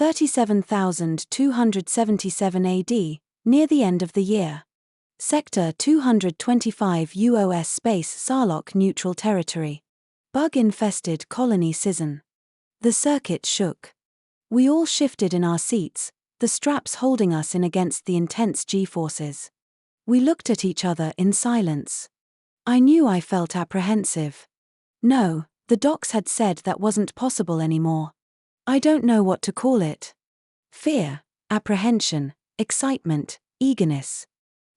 37,277 AD, near the end of the year. Sector 225 UOS Space Sarlacc Neutral Territory. Bug-infested colony season. The circuit shook. We all shifted in our seats, the straps holding us in against the intense G-forces. We looked at each other in silence. I knew I felt apprehensive. No, the docs had said that wasn't possible anymore. I don't know what to call it. Fear, apprehension, excitement, eagerness.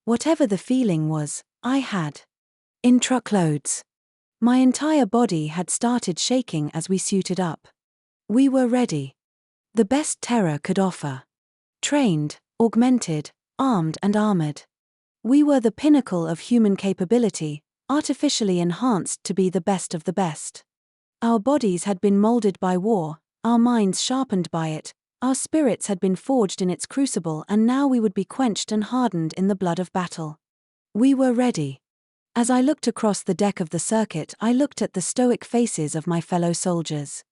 Whatever the feeling was, I had. In truckloads. My entire body had started shaking as we suited up. We were ready. The best Terra could offer. Trained, augmented, armed and armored. We were the pinnacle of human capability, artificially enhanced to be the best of the best. Our bodies had been molded by war, our minds sharpened by it, our spirits had been forged in its crucible, and now we would be quenched and hardened in the blood of battle. We were ready. As I looked across the deck of the circuit, I looked at the stoic faces of my fellow soldiers.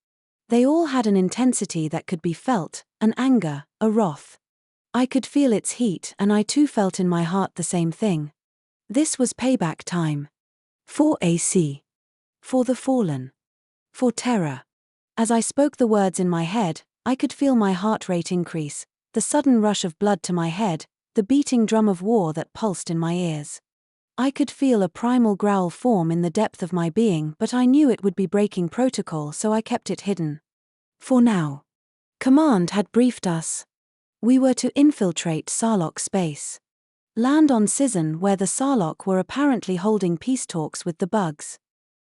They all had an intensity that could be felt, an anger, a wrath. I could feel its heat, and I too felt in my heart the same thing. This was payback time. For AC. For the fallen. For Terra. As I spoke the words in my head, I could feel my heart rate increase, the sudden rush of blood to my head, the beating drum of war that pulsed in my ears. I could feel a primal growl form in the depth of my being, but I knew it would be breaking protocol, so I kept it hidden. For now. Command had briefed us. We were to infiltrate Sarlacc space. Land on Cizan, where the Sarlacc were apparently holding peace talks with the bugs.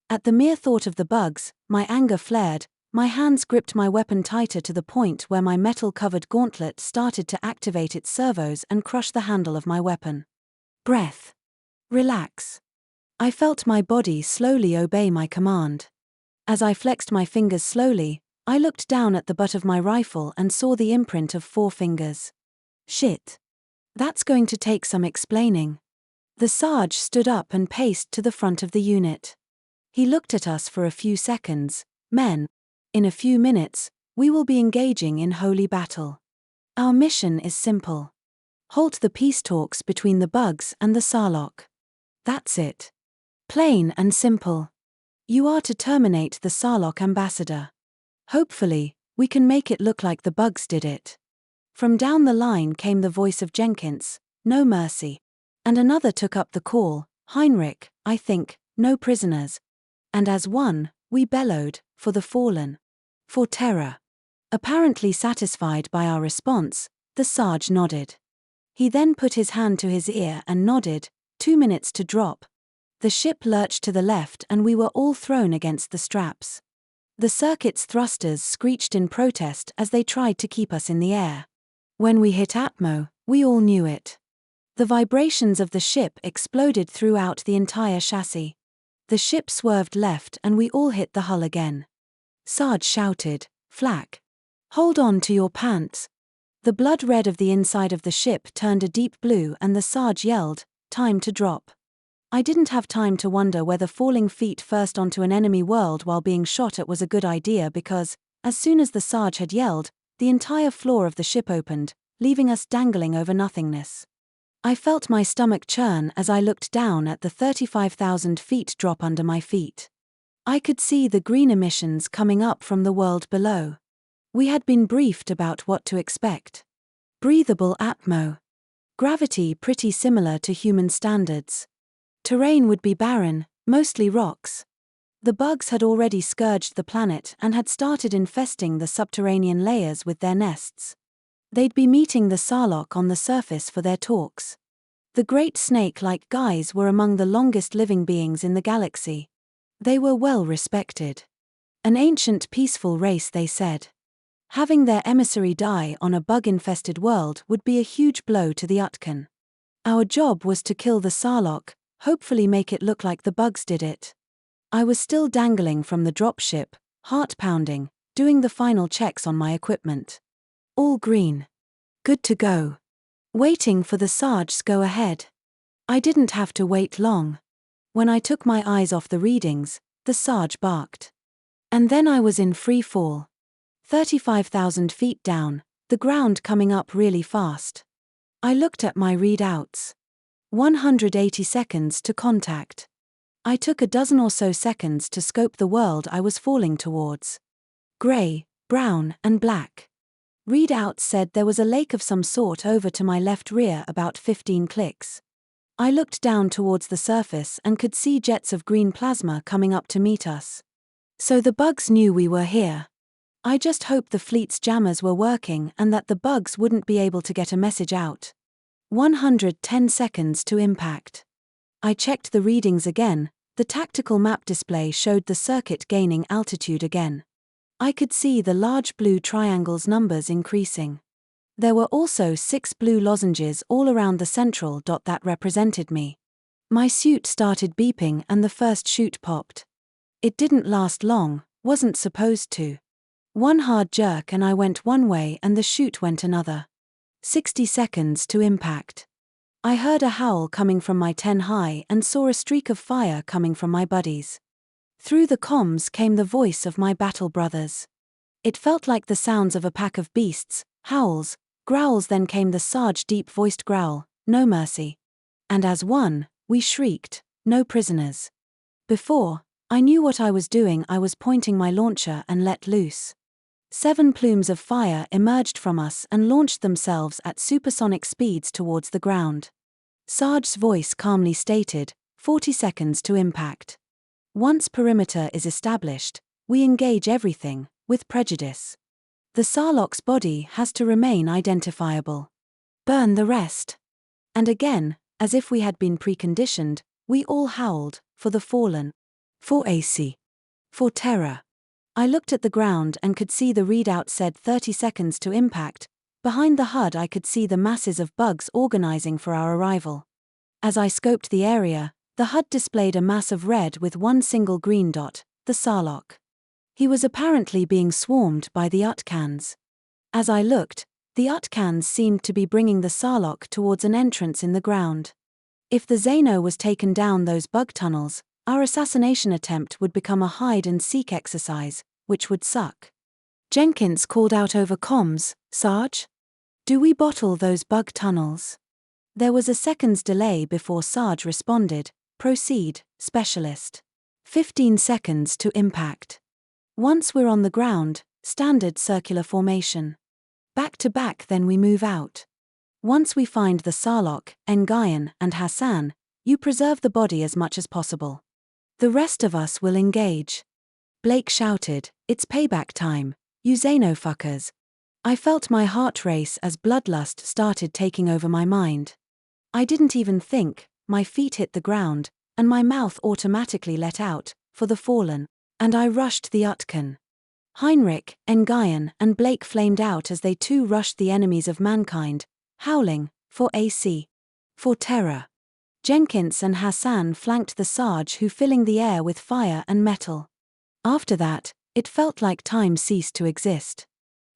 At the mere thought of the bugs, my anger flared, my hands gripped my weapon tighter to the point where my metal-covered gauntlet started to activate its servos and crush the handle of my weapon. Breath. Relax. I felt my body slowly obey my command. As I flexed my fingers slowly, I looked down at the butt of my rifle and saw the imprint of 4 fingers. Shit. That's going to take some explaining. The Sarge stood up and paced to the front of the unit. He looked at us for a few seconds. Men, in a few minutes, we will be engaging in holy battle. Our mission is simple. Halt the peace talks between the bugs and the Sarlacc. That's it. Plain and simple. You are to terminate the Sarlacc ambassador. Hopefully, we can make it look like the bugs did it. From down the line came the voice of Jenkins, no mercy. And another took up the call, Heinrich, I think, no prisoners. And as one, we bellowed, for the fallen. For Terra. Apparently satisfied by our response, the Sarge nodded. He then put his hand to his ear and nodded, 2 minutes to drop. The ship lurched to the left and we were all thrown against the straps. The circuit's thrusters screeched in protest as they tried to keep us in the air. When we hit Atmo, we all knew it. The vibrations of the ship exploded throughout the entire chassis. The ship swerved left and we all hit the hull again. Sarge shouted, "Flak! Hold on to your pants!" The blood red of the inside of the ship turned a deep blue and the Sarge yelled, "Time to drop." I didn't have time to wonder whether falling feet first onto an enemy world while being shot at was a good idea because, as soon as the Sarge had yelled, the entire floor of the ship opened, leaving us dangling over nothingness. I felt my stomach churn as I looked down at the 35,000 feet drop under my feet. I could see the green emissions coming up from the world below. We had been briefed about what to expect. Breathable atmo. Gravity pretty similar to human standards. Terrain would be barren, mostly rocks. The bugs had already scourged the planet and had started infesting the subterranean layers with their nests. They'd be meeting the Sarlacc on the surface for their talks. The great snake-like guys were among the longest living beings in the galaxy. They were well respected. An ancient peaceful race, they said. Having their emissary die on a bug-infested world would be a huge blow to the Utkan. Our job was to kill the Sarlacc, hopefully make it look like the bugs did it. I was still dangling from the dropship, heart pounding, doing the final checks on my equipment. All green. Good to go. Waiting for the Sarge's go ahead. I didn't have to wait long. When I took my eyes off the readings, the Sarge barked. And then I was in free fall. 35,000 feet down, The ground coming up really fast. I looked at my readouts. 180 seconds to contact. I took a dozen or so seconds to scope the world I was falling towards. Grey, brown, and black. Readouts said there was a lake of some sort over to my left rear about 15 clicks. I looked down towards the surface and could see jets of green plasma coming up to meet us. So the bugs knew we were here. I just hoped the fleet's jammers were working and that the bugs wouldn't be able to get a message out. 110 seconds to impact. I checked the readings again. The tactical map display showed the circuit gaining altitude again. I could see the large blue triangle's numbers increasing. There were also 6 blue lozenges all around the central dot that represented me. My suit started beeping and the first chute popped. It didn't last long, wasn't supposed to. One hard jerk and I went one way and the chute went another. 60 seconds to impact. I heard a howl coming from my 10 high and saw a streak of fire coming from my buddies. Through the comms came the voice of my battle brothers. It felt like the sounds of a pack of beasts, howls, growls, then came the Sarge deep-voiced growl, "No mercy." And as one, we shrieked, "No prisoners." Before I knew what I was doing, I was pointing my launcher and let loose. 7 plumes of fire emerged from us and launched themselves at supersonic speeds towards the ground. Sarge's voice calmly stated, 40 seconds to impact. Once perimeter is established, we engage everything, with prejudice. The Sarlock's body has to remain identifiable. Burn the rest. And again, as if we had been preconditioned, we all howled, for the fallen. For AC. For terror. I looked at the ground and could see the readout said 30 seconds to impact. Behind the HUD I could see the masses of bugs organizing for our arrival. As I scoped the area, the HUD displayed a mass of red with one single green dot, the Sarlocc. He was apparently being swarmed by the Utkans. As I looked, the Utkans seemed to be bringing the Sarlocc towards an entrance in the ground. If the Xeno was taken down those bug tunnels, our assassination attempt would become a hide-and-seek exercise, which would suck. Jenkins called out over comms, "Sarge? Do we bottle those bug tunnels?" There was a second's delay before Sarge responded, "Proceed, specialist." 15 seconds to impact. Once we're on the ground, standard circular formation. Back to back, then we move out. Once we find the Sarlocc, Nguyen, and Hassan, you preserve the body as much as possible. The rest of us will engage. Blake shouted, "It's payback time, you xenofuckers." I felt my heart race as bloodlust started taking over my mind. I didn't even think, my feet hit the ground, and my mouth automatically let out, "For the fallen," and I rushed the Utkan. Heinrich, Nguyen, and Blake flamed out as they too rushed the enemies of mankind, howling, "For AC. For terror." Jenkins and Hassan flanked the Sarge, who filling the air with fire and metal. After that, it felt like time ceased to exist.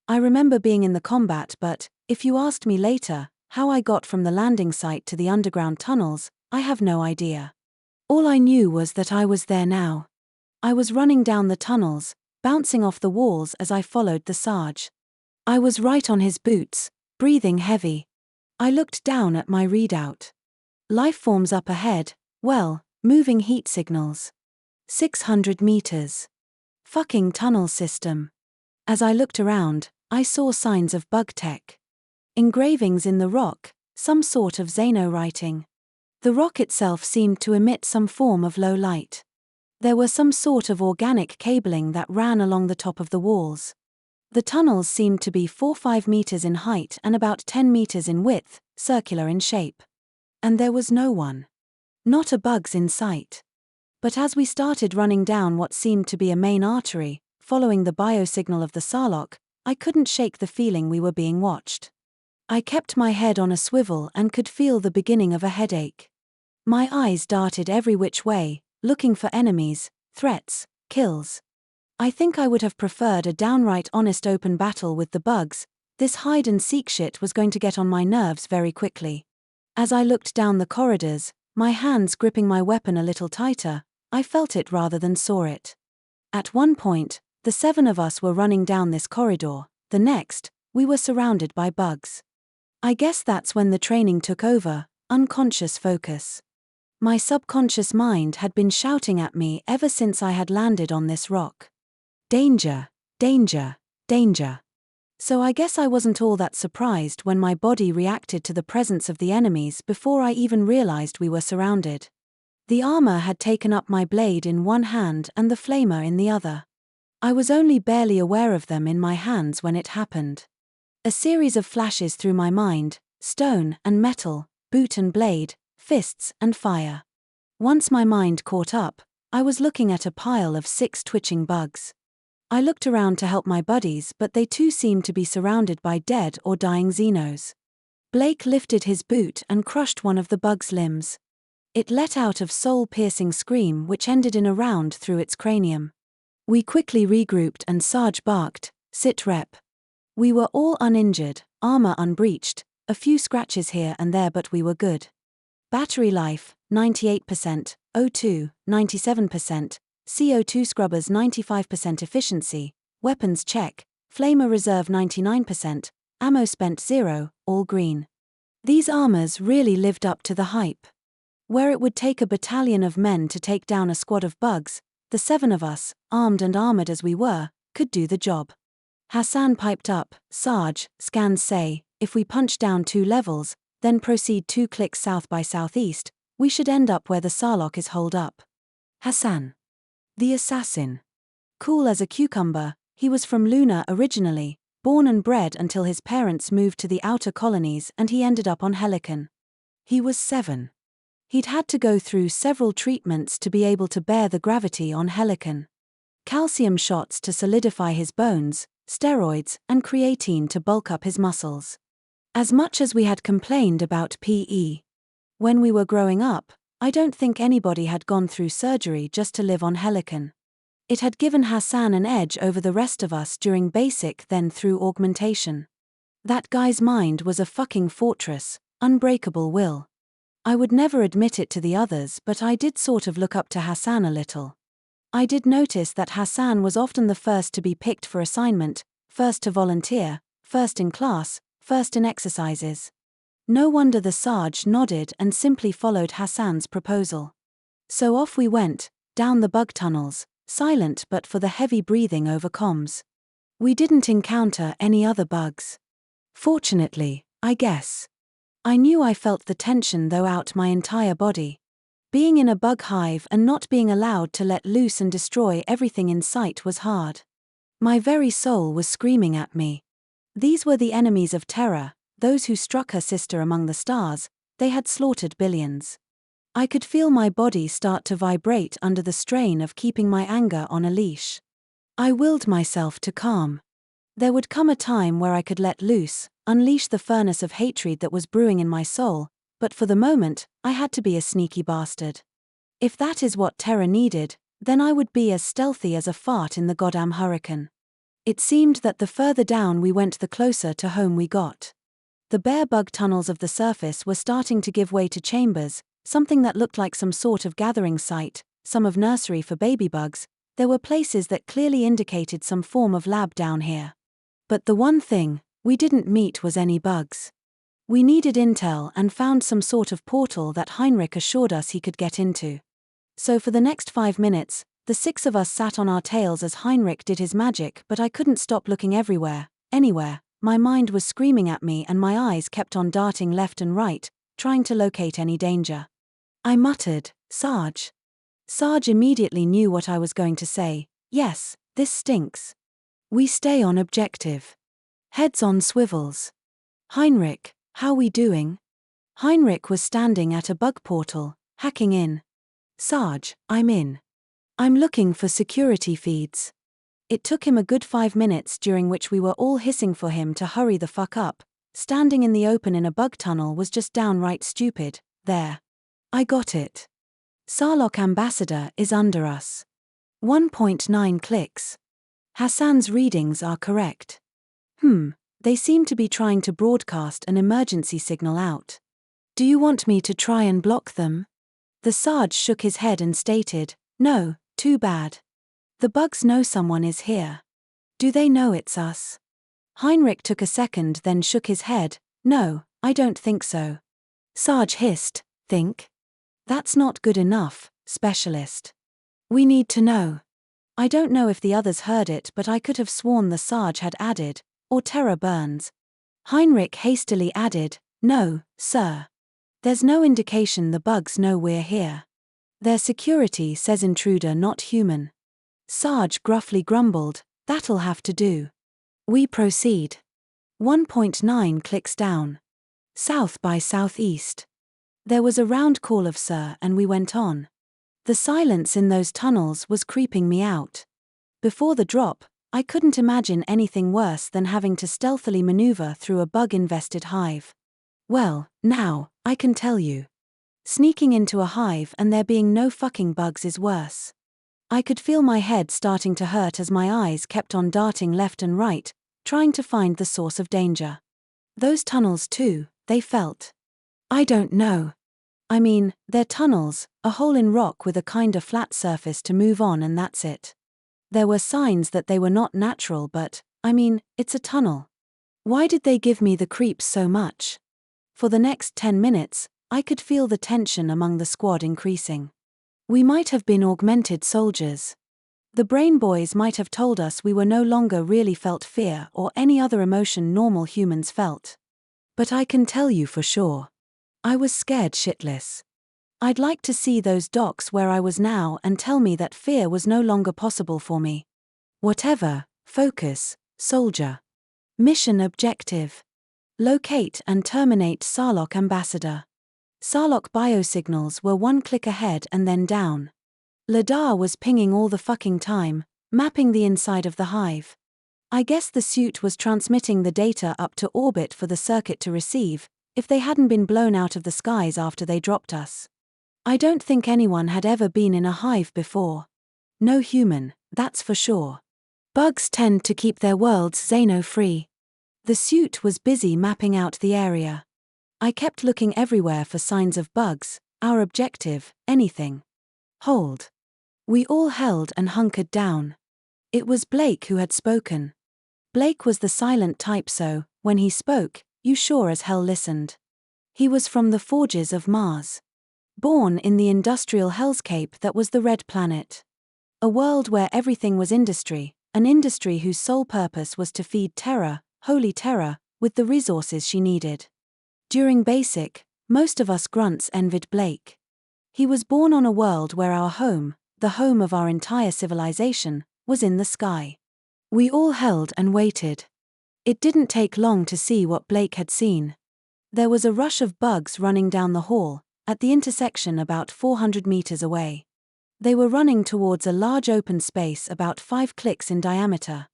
I remember being in the combat, but, if you asked me later, how I got from the landing site to the underground tunnels, I have no idea. All I knew was that I was there now. I was running down the tunnels, bouncing off the walls as I followed the Sarge. I was right on his boots, breathing heavy. I looked down at my readout. Lifeforms up ahead, well, moving heat signals. 600 meters. Fucking tunnel system. As I looked around, I saw signs of bug tech. Engravings in the rock, some sort of Xeno writing. The rock itself seemed to emit some form of low light. There were some sort of organic cabling that ran along the top of the walls. The tunnels seemed to be 4-5 meters in height and about 10 meters in width, circular in shape. And there was no one. Not a bug's in sight. But as we started running down what seemed to be a main artery, following the biosignal of the Sarlocc, I couldn't shake the feeling we were being watched. I kept my head on a swivel and could feel the beginning of a headache. My eyes darted every which way, looking for enemies, threats, kills. I think I would have preferred a downright honest open battle with the bugs. This hide-and-seek shit was going to get on my nerves very quickly. As I looked down the corridors, my hands gripping my weapon a little tighter, I felt it rather than saw it. At one point, the 7 of us were running down this corridor, the next, We were surrounded by bugs. I guess that's when the training took over, unconscious focus. My subconscious mind had been shouting at me ever since I had landed on this rock. Danger, danger, danger. So I guess I wasn't all that surprised when my body reacted to the presence of the enemies before I even realized we were surrounded. The armor had taken up my blade in one hand and the flamer in the other. I was only barely aware of them in my hands when it happened. A series of flashes through my mind: stone and metal, boot and blade, fists and fire. Once my mind caught up, I was looking at a pile of 6 twitching bugs. I looked around to help my buddies, but they too seemed to be surrounded by dead or dying Xenos. Blake lifted his boot and crushed one of the bug's limbs. It let out a soul-piercing scream which ended in a round through its cranium. We quickly regrouped and Sarge barked, "Sit rep." We were all uninjured, armor unbreached, a few scratches here and there, but we were good. Battery life, 98%, O2, 97%, CO2 scrubbers 95% efficiency, weapons check, flamer reserve 99%, ammo spent 0, all green. These armors really lived up to the hype. Where it would take a battalion of men to take down a squad of bugs, the 7 of us, armed and armored as we were, could do the job. Hassan piped up, "Sarge, scans say, if we punch down 2 levels, then proceed 2 clicks south by southeast, we should end up where the Sarlacc is holed up." Hassan. The assassin. Cool as a cucumber, he was from Luna originally, born and bred until his parents moved to the outer colonies and he ended up on Helicon. He was 7. He'd had to go through several treatments to be able to bear the gravity on Helicon. Calcium shots to solidify his bones, steroids, and creatine to bulk up his muscles. As much as we had complained about PE when we were growing up, I don't think anybody had gone through surgery just to live on Helicon. It had given Hassan an edge over the rest of us during basic, then through augmentation. That guy's mind was a fucking fortress, unbreakable will. I would never admit it to the others, but I did sort of look up to Hassan a little. I did notice that Hassan was often the first to be picked for assignment, first to volunteer, first in class, first in exercises. No wonder the Sarge nodded and simply followed Hassan's proposal. So off we went, down the bug tunnels, silent but for the heavy breathing over comms. We didn't encounter any other bugs. Fortunately, I guess. I knew I felt the tension throughout my entire body. Being in a bug hive and not being allowed to let loose and destroy everything in sight was hard. My very soul was screaming at me. These were the enemies of Terra, those who struck her sister among the stars. They had slaughtered billions. I could feel my body start to vibrate under the strain of keeping my anger on a leash. I willed myself to calm. There would come a time where I could let loose, unleash the furnace of hatred that was brewing in my soul, but for the moment, I had to be a sneaky bastard. If that is what Terra needed, then I would be as stealthy as a fart in the goddamn hurricane. It seemed that the further down we went, the closer to home we got. The bare bug tunnels of the surface were starting to give way to chambers, something that looked like some sort of gathering site, some of nursery for baby bugs. There were places that clearly indicated some form of lab down here. But the one thing we didn't meet was any bugs. We needed intel and found some sort of portal that Heinrich assured us he could get into. So for the next 5 minutes, the 6 of us sat on our tails as Heinrich did his magic, but I couldn't stop looking everywhere, anywhere. My mind was screaming at me and my eyes kept on darting left and right, trying to locate any danger. I muttered, "Sarge." Sarge immediately knew what I was going to say. "Yes, this stinks. We stay on objective. Heads on swivels. Heinrich, how we doing?" Heinrich was standing at a bug portal, hacking in. "Sarge, I'm in. I'm looking for security feeds." It took him a good 5 minutes, during which we were all hissing for him to hurry the fuck up. Standing in the open in a bug tunnel was just downright stupid. There. I got it. Sarlacc Ambassador is under us. 1.9 clicks. Hassan's readings are correct. They seem to be trying to broadcast an emergency signal out. Do you want me to try and block them? The Sarge shook his head and stated, "No, too bad. The bugs know someone is here. Do they know it's us?" Heinrich took a second, then shook his head. No, I don't think so. Sarge hissed, think? That's not good enough, specialist. We need to know. I don't know if the others heard it, but I could have sworn the Sarge had added, or terror burns. Heinrich hastily added, no, sir. There's no indication the bugs know we're here. Their security says intruder, not human. Sarge gruffly grumbled, that'll have to do. We proceed. 1.9 clicks down. South by southeast. There was a round call of sir, and we went on. The silence in those tunnels was creeping me out. Before the drop, I couldn't imagine anything worse than having to stealthily maneuver through a bug-infested hive. Well, now, I can tell you. Sneaking into a hive and there being no fucking bugs is worse. I could feel my head starting to hurt as my eyes kept on darting left and right, trying to find the source of danger. Those tunnels too, they felt. I don't know. I mean, they're tunnels, a hole in rock with a kinda flat surface to move on, and that's it. There were signs that they were not natural, but, I mean, it's a tunnel. Why did they give me the creeps so much? For the next 10 minutes, I could feel the tension among the squad increasing. We might have been augmented soldiers. The brain boys might have told us we were no longer really felt fear or any other emotion normal humans felt. But I can tell you for sure. I was scared shitless. I'd like to see those docs where I was now and tell me that fear was no longer possible for me. Whatever, focus, soldier. Mission objective. Locate and terminate Sarlacc ambassador. Sarlacc biosignals were one click ahead and then down. Ladar was pinging all the fucking time, mapping the inside of the hive. I guess the suit was transmitting the data up to orbit for the circuit to receive, if they hadn't been blown out of the skies after they dropped us. I don't think anyone had ever been in a hive before. No human, that's for sure. Bugs tend to keep their worlds xeno-free. The suit was busy mapping out the area. I kept looking everywhere for signs of bugs, our objective, anything. Hold. We all held and hunkered down. It was Blake who had spoken. Blake was the silent type, so, when he spoke, you sure as hell listened. He was from the Forges of Mars. Born in the industrial hellscape that was the Red Planet. A world where everything was industry, an industry whose sole purpose was to feed Terra, Holy Terra, with the resources she needed. During basic, most of us grunts envied Blake. He was born on a world where our home, the home of our entire civilization, was in the sky. We all held and waited. It didn't take long to see what Blake had seen. There was a rush of bugs running down the hall, at the intersection about 400 meters away. They were running towards a large open space about 5 clicks in diameter.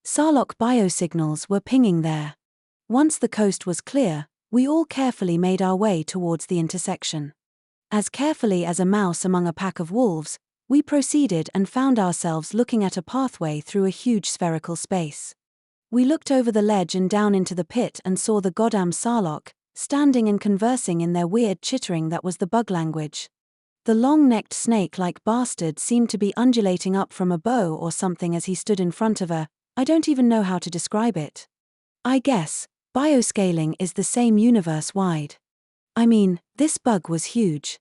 Sarlacc biosignals were pinging there. Once the coast was clear, we all carefully made our way towards the intersection. As carefully as a mouse among a pack of wolves, we proceeded and found ourselves looking at a pathway through a huge spherical space. We looked over the ledge and down into the pit and saw the goddamn Sarlacc, standing and conversing in their weird chittering that was the bug language. The long-necked snake-like bastard seemed to be undulating up from a bow or something as he stood in front of her. I don't even know how to describe it. I guess bioscaling is the same universe-wide. I mean, this bug was huge.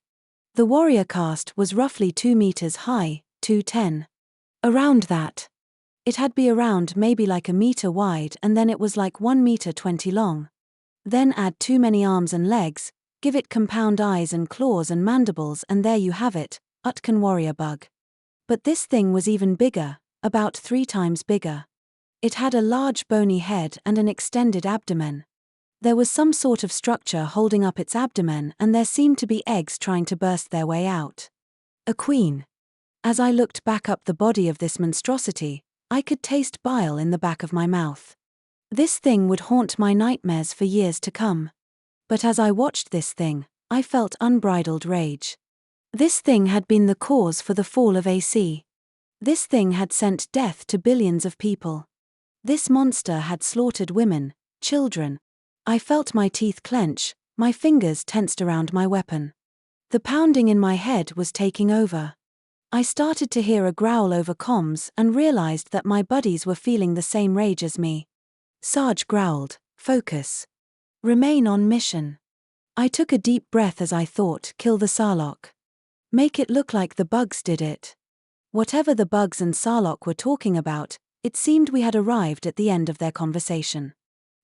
The warrior caste was roughly 2 meters high, 210. Around that. It had be around maybe like a meter wide, and then it was like 1 meter 20 long. Then add too many arms and legs, give it compound eyes and claws and mandibles, and there you have it, Utkan warrior bug. But this thing was even bigger, about 3 times bigger. It had a large bony head and an extended abdomen. There was some sort of structure holding up its abdomen, and there seemed to be eggs trying to burst their way out. A queen. As I looked back up the body of this monstrosity, I could taste bile in the back of my mouth. This thing would haunt my nightmares for years to come. But as I watched this thing, I felt unbridled rage. This thing had been the cause for the fall of AC. This thing had sent death to billions of people. This monster had slaughtered women, children. I felt my teeth clench, my fingers tensed around my weapon. The pounding in my head was taking over. I started to hear a growl over comms and realized that my buddies were feeling the same rage as me. Sarge growled, "Focus. Remain on mission." I took a deep breath as I thought, kill the Sarlacc. Make it look like the bugs did it. Whatever the bugs and Sarlacc were talking about, it seemed we had arrived at the end of their conversation.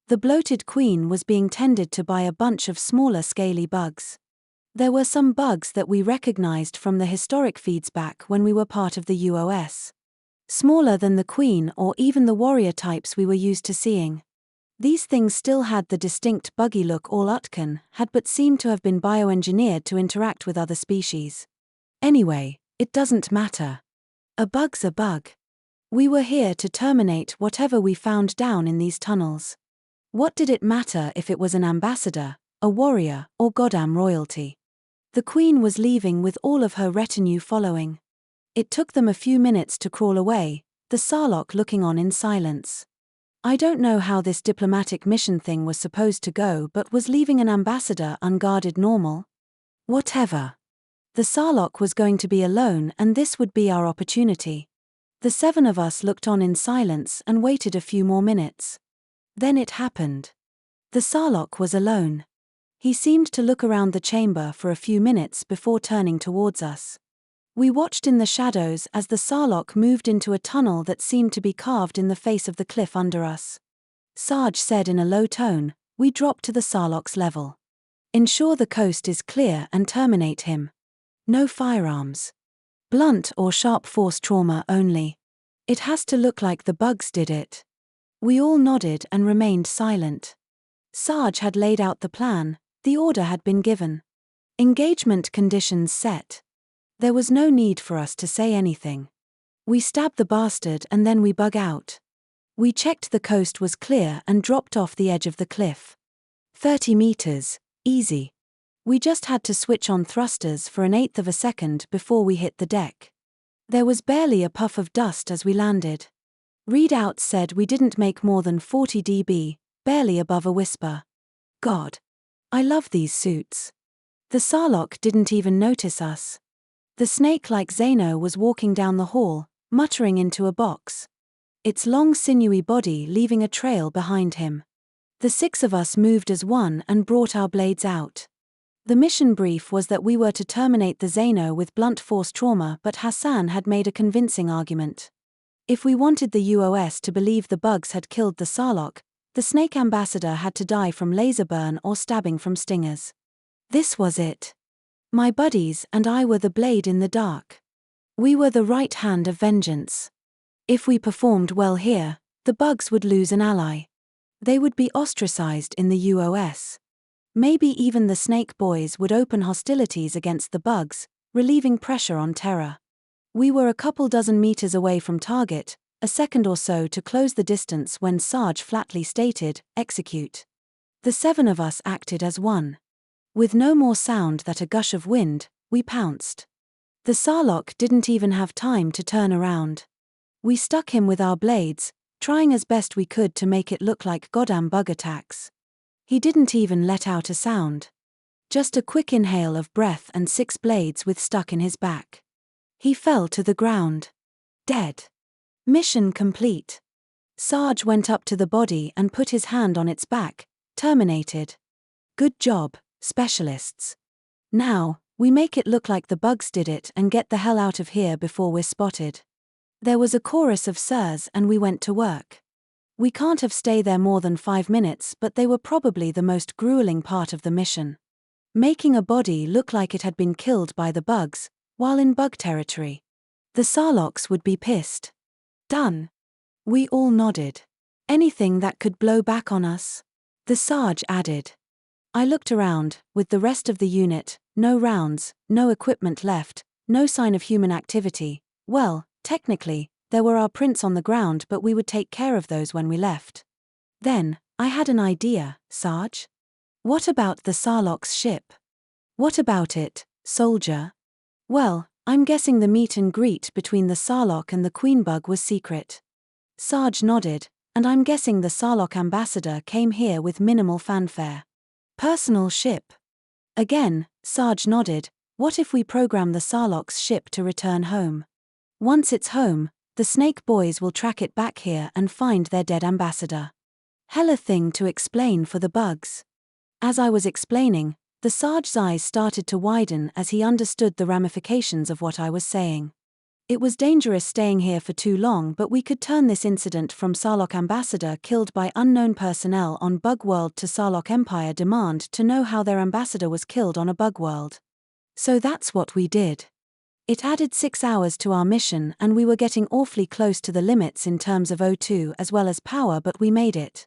The bloated queen was being tended to by a bunch of smaller scaly bugs. There were some bugs that we recognized from the historic feeds back when we were part of the UOS. Smaller than the queen or even the warrior types we were used to seeing. These things still had the distinct buggy look all Utkan had, but seemed to have been bioengineered to interact with other species. Anyway, it doesn't matter. A bug's a bug. We were here to terminate whatever we found down in these tunnels. What did it matter if it was an ambassador, a warrior, or goddamn royalty? The queen was leaving with all of her retinue following. It took them a few minutes to crawl away, the Sarlacc looking on in silence. I don't know how this diplomatic mission thing was supposed to go, but was leaving an ambassador unguarded normal? Whatever. The Sarlacc was going to be alone and this would be our opportunity. The 7 of us looked on in silence and waited a few more minutes. Then it happened. The Sarlacc was alone. He seemed to look around the chamber for a few minutes before turning towards us. We watched in the shadows as the Sarlacc moved into a tunnel that seemed to be carved in the face of the cliff under us. Sarge said in a low tone, "We drop to the Sarlacc's level. Ensure the coast is clear and terminate him. No firearms. Blunt or sharp force trauma only. It has to look like the bugs did it." We all nodded and remained silent. Sarge had laid out the plan, the order had been given. Engagement conditions set. There was no need for us to say anything. We stabbed the bastard and then we bug out. We checked the coast was clear and dropped off the edge of the cliff. 30 meters, easy. We just had to switch on thrusters for 1/8 of a second before we hit the deck. There was barely a puff of dust as we landed. Readouts said we didn't make more than 40 dB, barely above a whisper. God. I love these suits. The Sarlacc didn't even notice us. The snake-like Xeno was walking down the hall, muttering into a box. Its long sinewy body leaving a trail behind him. The 6 of us moved as one and brought our blades out. The mission brief was that we were to terminate the Xeno with blunt force trauma, but Hassan had made a convincing argument. If we wanted the UOS to believe the bugs had killed the Sarlacc, the snake ambassador had to die from laser burn or stabbing from stingers. This was it. My buddies and I were the blade in the dark. We were the right hand of vengeance. If we performed well here, the bugs would lose an ally. They would be ostracized in the UOS. Maybe even the snake boys would open hostilities against the bugs, relieving pressure on Terra. We were a couple dozen meters away from target, a second or so to close the distance when Sarge flatly stated, "Execute." The 7 of us acted as one. With no more sound than a gush of wind, we pounced. The Sarlacc didn't even have time to turn around. We stuck him with our blades, trying as best we could to make it look like goddamn bug attacks. He didn't even let out a sound. Just a quick inhale of breath and 6 blades with stuck in his back. He fell to the ground. Dead. Mission complete. Sarge went up to the body and put his hand on its back, terminated. Good job, specialists. Now, we make it look like the bugs did it and get the hell out of here before we're spotted. There was a chorus of sirs and we went to work. We can't have stayed there more than 5 minutes, but they were probably the most grueling part of the mission. Making a body look like it had been killed by the bugs, while in bug territory. The Sarlaccs would be pissed. Done. We all nodded. Anything that could blow back on us? The Sarge added. I looked around, with the rest of the unit, no rounds, no equipment left, no sign of human activity. Well, technically, there were our prints on the ground, but we would take care of those when we left. Then, I had an idea, Sarge. What about the Sarlacc's ship? What about it, soldier? Well, I'm guessing the meet and greet between the Sarlacc and the Queen Bug was secret. Sarge nodded, and I'm guessing the Sarlacc ambassador came here with minimal fanfare. Personal ship. Again, Sarge nodded. What if we program the Sarlacc's ship to return home? Once it's home, the Snake Boys will track it back here and find their dead ambassador. Hella thing to explain for the bugs. As I was explaining, the Sarge's eyes started to widen as he understood the ramifications of what I was saying. It was dangerous staying here for too long, but we could turn this incident from Sarlacc ambassador killed by unknown personnel on bug world to Sarlacc Empire demand to know how their ambassador was killed on a bug world. So that's what we did. It added 6 hours to our mission and we were getting awfully close to the limits in terms of O2 as well as power, but we made it.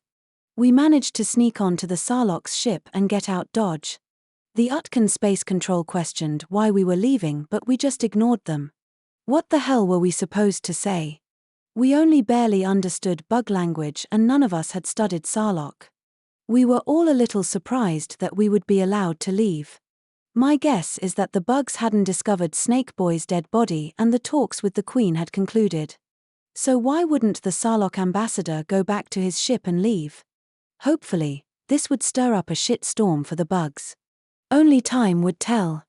We managed to sneak onto the Sarlacc's ship and get out dodge. The Utkan Space Control questioned why we were leaving, but we just ignored them. What the hell were we supposed to say? We only barely understood bug language and none of us had studied Sarlacc. We were all a little surprised that we would be allowed to leave. My guess is that the bugs hadn't discovered Snake Boy's dead body and the talks with the Queen had concluded. So why wouldn't the Sarlacc ambassador go back to his ship and leave? Hopefully, this would stir up a shit storm for the bugs. Only time would tell.